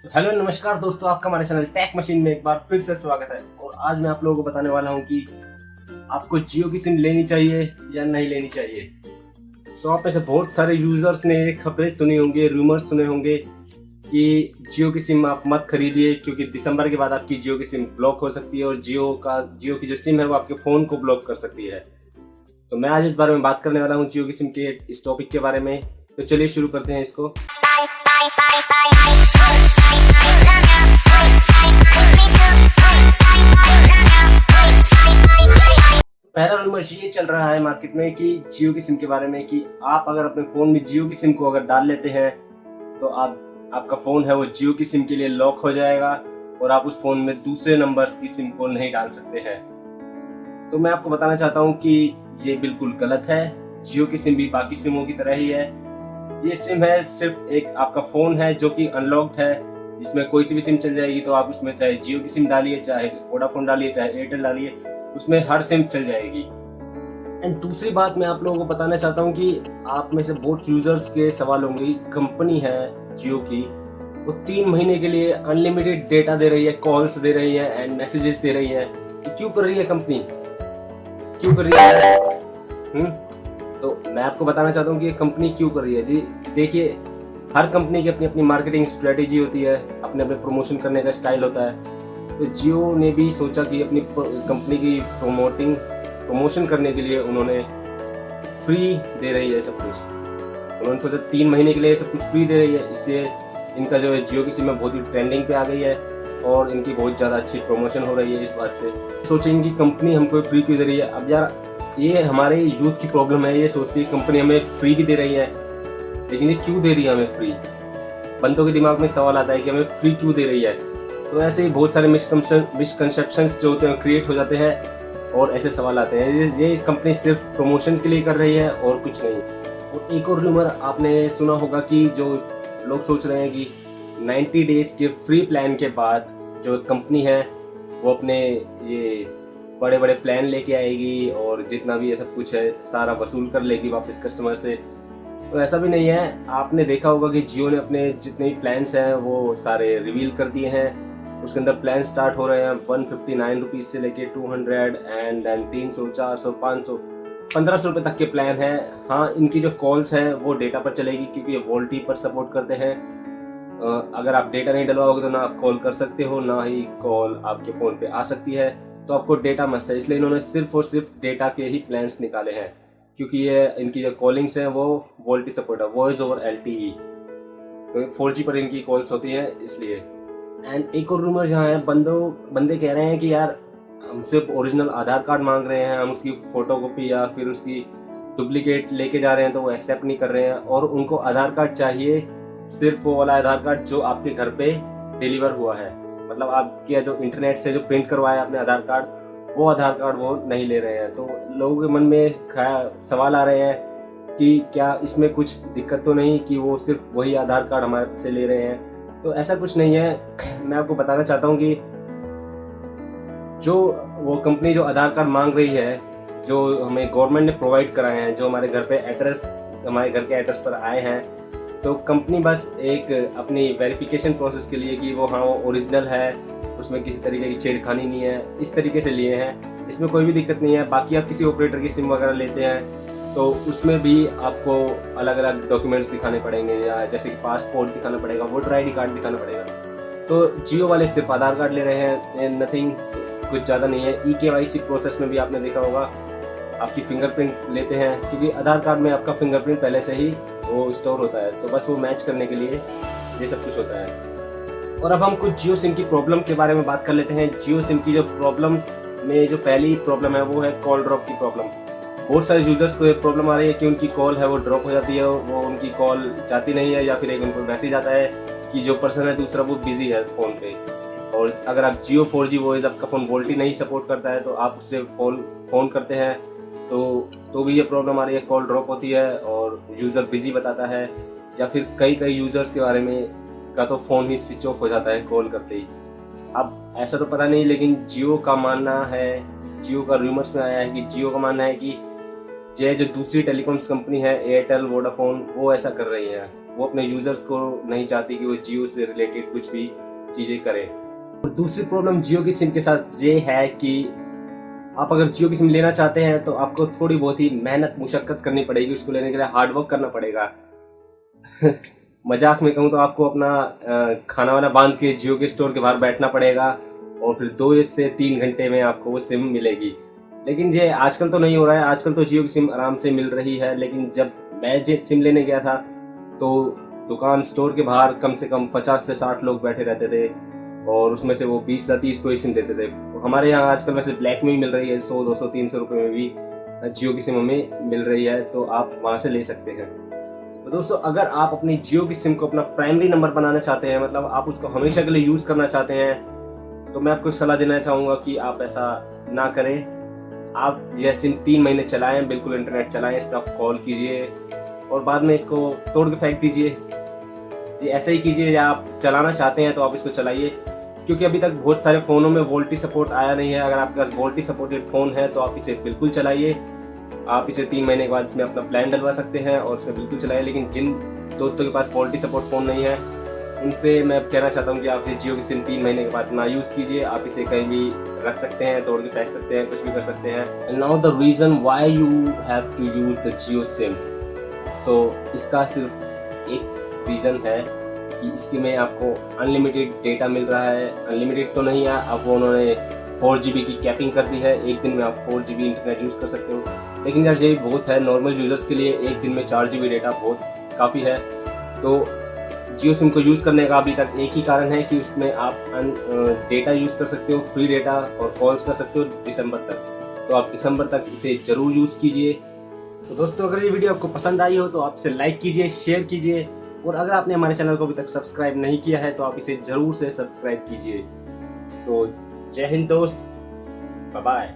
Hello नमस्कार दोस्तों, आपका हमारे चैनल टेक मशीन में एक बार फिर से स्वागत है। और आज मैं आप लोगों को बताने वाला हूं कि आपको जियो की सिम लेनी चाहिए या नहीं लेनी चाहिए। आप में से बहुत सारे यूजर्स ने खबरें सुनी होंगी, रूमर्स सुने होंगे कि जियो की सिम आप मत खरीदिए क्योंकि दिसंबर के बाद आपकी जियो की सिम ब्लॉक हो सकती है और जियो की जो सिम है वो आपके फ़ोन को ब्लॉक कर सकती है। तो मैं आज इस बारे में बात करने वाला हूँ जियो की सिम के इस टॉपिक के बारे में। तो चलिए शुरू करते हैं इसको। पहला रूमर ये चल रहा है मार्केट में कि जियो की सिम के बारे में कि आप अगर अपने फ़ोन में जियो की सिम को अगर डाल लेते हैं तो आपका फ़ोन है वो जियो की सिम के लिए लॉक हो जाएगा और आप उस फ़ोन में दूसरे नंबर्स की सिम को नहीं डाल सकते हैं। तो मैं आपको बताना चाहता हूँ कि ये बिल्कुल गलत है। जियो की सिम भी बाकी सिमों की तरह ही है। ये सिम है सिर्फ एक आपका फ़ोन है जो कि अनलॉक्ड है, जिसमें कोई सी भी सिम चल जाएगी। तो आप उसमें चाहे जियो की सिम डालिए, चाहे वोडाफोन डालिए, चाहे एयरटेल डालिए, उसमें हर सिम चल जाएगी। एंड दूसरी बात मैं आप लोगों को बताना चाहता हूँ कि आप में से बहुत यूजर्स के सवाल होंगे। कंपनी है जियो की, वो 3 महीने के लिए अनलिमिटेड डेटा दे रही है, कॉल्स दे रही है एंड मैसेजेस दे रही है। तो क्यों कर रही है कंपनी, क्यों कर रही है? तो मैं आपको बताना चाहता हूँ कि ये कंपनी क्यों कर रही है। जी देखिए, हर कंपनी की अपनी अपनी मार्केटिंग स्ट्रेटेजी होती है, अपने अपने प्रमोशन करने का स्टाइल होता है। तो जियो ने भी सोचा कि अपनी कंपनी की प्रमोशन करने के लिए उन्होंने फ्री दे रही है सब कुछ। उन्होंने सोचा 3 महीने के लिए सब कुछ फ्री दे रही है, इससे इनका जो है जियो की सिम है बहुत ही ट्रेंडिंग पे आ गई है और इनकी बहुत ज़्यादा अच्छी प्रमोशन हो रही है। इस बात से सोचेंगे कि कंपनी हमको फ्री क्यों दे रही है। अब यार, ये हमारे यूथ की प्रॉब्लम है। ये सोचती है कंपनी हमें फ्री भी दे रही है, लेकिन ये क्यों दे रही है हमें फ्री। बंदों के दिमाग में सवाल आता है कि हमें फ्री क्यों दे रही है। तो ऐसे ही बहुत सारे मिसकंसेप्शंस जो होते हैं क्रिएट हो जाते हैं और ऐसे सवाल आते हैं। ये कंपनी सिर्फ प्रमोशन के लिए कर रही है और कुछ नहीं। और एक और रूमर आपने सुना होगा कि जो लोग सोच रहे हैं कि 90 डेज के फ्री प्लान के बाद जो कंपनी है वो अपने ये बड़े बड़े प्लान लेके आएगी और जितना भी ये सब कुछ है सारा वसूल कर लेगी वापस कस्टमर से। तो ऐसा भी नहीं है। आपने देखा होगा कि जियो ने अपने जितने भी प्लान्स हैं वो सारे रिवील कर दिए हैं। उसके अंदर प्लान स्टार्ट हो रहे हैं 159 रुपीज़ से लेके 200 एंड देन 300, 400, 500, 1500 रुपये तक के प्लान हैं। हाँ, इनकी जो कॉल्स हैं वो डेटा पर चलेगी क्योंकि ये वोल्टी पर सपोर्ट करते हैं। अगर आप डेटा नहीं डलवाओगे तो ना आप कॉल कर सकते हो, ना ही कॉल आपके फ़ोन पे आ सकती है। तो आपको डेटा मस्ट है, इसलिए इन्होंने सिर्फ और सिर्फ डेटा के ही प्लान्स निकाले हैं क्योंकि ये इनकी जो कॉलिंग्स हैं वो वोल्टी सपोर्ट है, वॉइस ओवर LTE। तो 4G पर इनकी कॉल्स होती हैं इसलिए। एंड एक और रूमर जहाँ है, बंदे कह रहे हैं कि यार हमसे ओरिजिनल आधार कार्ड मांग रहे हैं, हम उसकी फ़ोटो कॉपी या फिर उसकी डुप्लीकेट लेके जा रहे हैं तो वो एक्सेप्ट नहीं कर रहे हैं। और उनको आधार कार्ड चाहिए, सिर्फ वो वाला आधार कार्ड जो आपके घर पे डिलीवर हुआ है। मतलब आपके जो इंटरनेट से जो प्रिंट करवाया आपने आधार कार्ड, वो आधार कार्ड वो नहीं ले रहे हैं। तो लोगों के मन में सवाल आ रहे हैं कि क्या इसमें कुछ दिक्कत तो नहीं कि वो सिर्फ वही आधार कार्ड हमारे से ले रहे हैं। तो ऐसा कुछ नहीं है। मैं आपको बताना चाहता हूँ कि जो वो कंपनी जो आधार कार्ड मांग रही है, जो हमें गवर्नमेंट ने प्रोवाइड कराए हैं, जो हमारे घर के एड्रेस पर आए हैं, तो कंपनी बस एक अपनी वेरिफिकेशन प्रोसेस के लिए कि वो ओरिजिनल है, उसमें किसी तरीके की छेड़खानी नहीं है, इस तरीके से लिए हैं। इसमें कोई भी दिक्कत नहीं है। बाकी आप किसी ऑपरेटर की सिम वगैरह लेते हैं तो उसमें भी आपको अलग अलग डॉक्यूमेंट्स दिखाने पड़ेंगे, या जैसे कि पासपोर्ट दिखाना पड़ेगा, वोटर ID कार्ड दिखाना पड़ेगा। तो जियो वाले सिर्फ आधार कार्ड ले रहे हैं, नथिंग, कुछ ज़्यादा नहीं है। EKYC प्रोसेस में भी आपने देखा होगा आपकी फिंगरप्रिंट लेते हैं क्योंकि आधार कार्ड में आपका फिंगरप्रिंट पहले से ही वो स्टोर होता है, तो बस वो मैच करने के लिए ये सब कुछ होता है। और अब हम कुछ जियो सिम की प्रॉब्लम के बारे में बात कर लेते हैं। जियो सिम की जो प्रॉब्लम्स में जो पहली प्रॉब्लम है वो है कॉल ड्रॉप की प्रॉब्लम। बहुत सारे यूजर्स को ये प्रॉब्लम आ रही है कि उनकी कॉल है वो ड्रॉप हो जाती है, वो उनकी कॉल जाती नहीं है, या फिर एक उनको मैसेज आता है कि जो पर्सन है दूसरा वो बिजी है फ़ोन पे। और अगर आप जियो 4G वॉइस, आपका फ़ोन वोल्टी नहीं सपोर्ट करता है तो आप उससे फ़ोन करते हैं तो भी ये प्रॉब्लम आ रही है, कॉल ड्रॉप होती है और यूज़र बिजी बताता है। या फिर कई यूज़र्स के बारे में का तो फ़ोन ही स्विच ऑफ हो जाता है कॉल करते ही। अब ऐसा तो पता नहीं, लेकिन जियो का मानना है, जियो का रूमर्स में आया है कि जियो का मानना है कि जो दूसरी टेलीकॉम्स कंपनी है, एयरटेल, वोडाफोन, वो ऐसा कर रही है। वो अपने यूजर्स को नहीं चाहती कि वो जियो से रिलेटेड कुछ भी चीज़ें करें। और दूसरी प्रॉब्लम जियो की सिम के साथ ये है कि आप अगर जियो की सिम लेना चाहते हैं तो आपको थोड़ी बहुत ही मेहनत मुशक्कत करनी पड़ेगी, उसको लेने के लिए हार्ड वर्क करना पड़ेगा। मजाक में कहूँ तो आपको अपना खाना वाना बांध के जियो के स्टोर के बाहर बैठना पड़ेगा और फिर 2 से 3 घंटे में आपको वो सिम मिलेगी। लेकिन ये आजकल तो नहीं हो रहा है, आजकल तो जियो की सिम आराम से मिल रही है। लेकिन जब मैं जो सिम लेने गया था तो दुकान स्टोर के बाहर कम से कम 50 से 60 लोग बैठे रहते थे और उसमें से वो 20 या 30 को ही सिम देते थे। हमारे यहाँ आजकल वैसे ब्लैक में ही मिल रही है, 100, 200, 300 रुपये में भी जियो की सिम हमें मिल रही है, तो आप वहाँ से ले सकते हैं। तो दोस्तों, अगर आप अपनी जियो की सिम को अपना प्राइमरी नंबर बनाना चाहते हैं, मतलब आप उसको हमेशा के लिए यूज़ करना चाहते हैं, तो मैं आपको सलाह देना चाहूँगा कि आप ऐसा ना करें। आप यह सिम 3 महीने चलाएं, बिल्कुल इंटरनेट चलाएं, इसका कॉल कीजिए और बाद में इसको तोड़ के फेंक दीजिए। जी ऐसे ही कीजिए, या आप चलाना चाहते हैं तो आप इसको चलाइए, क्योंकि अभी तक बहुत सारे फ़ोनों में वोल्टी सपोर्ट आया नहीं है। अगर आपके पास वोल्टी सपोर्टेड फ़ोन है तो आप इसे बिल्कुल चलाइए। आप इसे 3 महीने के बाद इसमें अपना प्लान डलवा सकते हैं और उसमें बिल्कुल चलाइए। लेकिन जिन दोस्तों के पास वोल्टी सपोर्ट फ़ोन नहीं है, उनसे मैं कहना चाहता हूँ कि आप ये जियो की सिम 3 महीने के बाद ना यूज़ कीजिए। आप इसे कहीं भी रख सकते हैं, तोड़ के फेंक सकते हैं, कुछ भी कर सकते हैं। And now the reason why you have to use the Jio SIM. So इसका सिर्फ एक रीज़न है कि इसके में आपको अनलिमिटेड डेटा मिल रहा है। अनलिमिटेड तो नहीं है, अब उन्होंने 4 GB की कैपिंग कर दी है। एक दिन में आप 4 GB इंटरनेट यूज़ कर सकते हो। लेकिन यार ये बहुत है, नॉर्मल यूज़र्स के लिए एक दिन में 4 GB डेटा बहुत काफ़ी है। तो जियो सिम को यूज़ करने का अभी तक एक ही कारण है कि उसमें आप डेटा यूज़ कर सकते हो, फ्री डेटा, और कॉल्स कर सकते हो दिसंबर तक। तो आप दिसंबर तक इसे ज़रूर यूज़ कीजिए। तो दोस्तों, अगर ये वीडियो आपको पसंद आई हो तो आप इसे लाइक कीजिए, शेयर कीजिए, और अगर आपने हमारे चैनल को अभी तक सब्सक्राइब नहीं किया है तो आप इसे ज़रूर से सब्सक्राइब कीजिए। तो जय हिंद दोस्त, बाय बाय।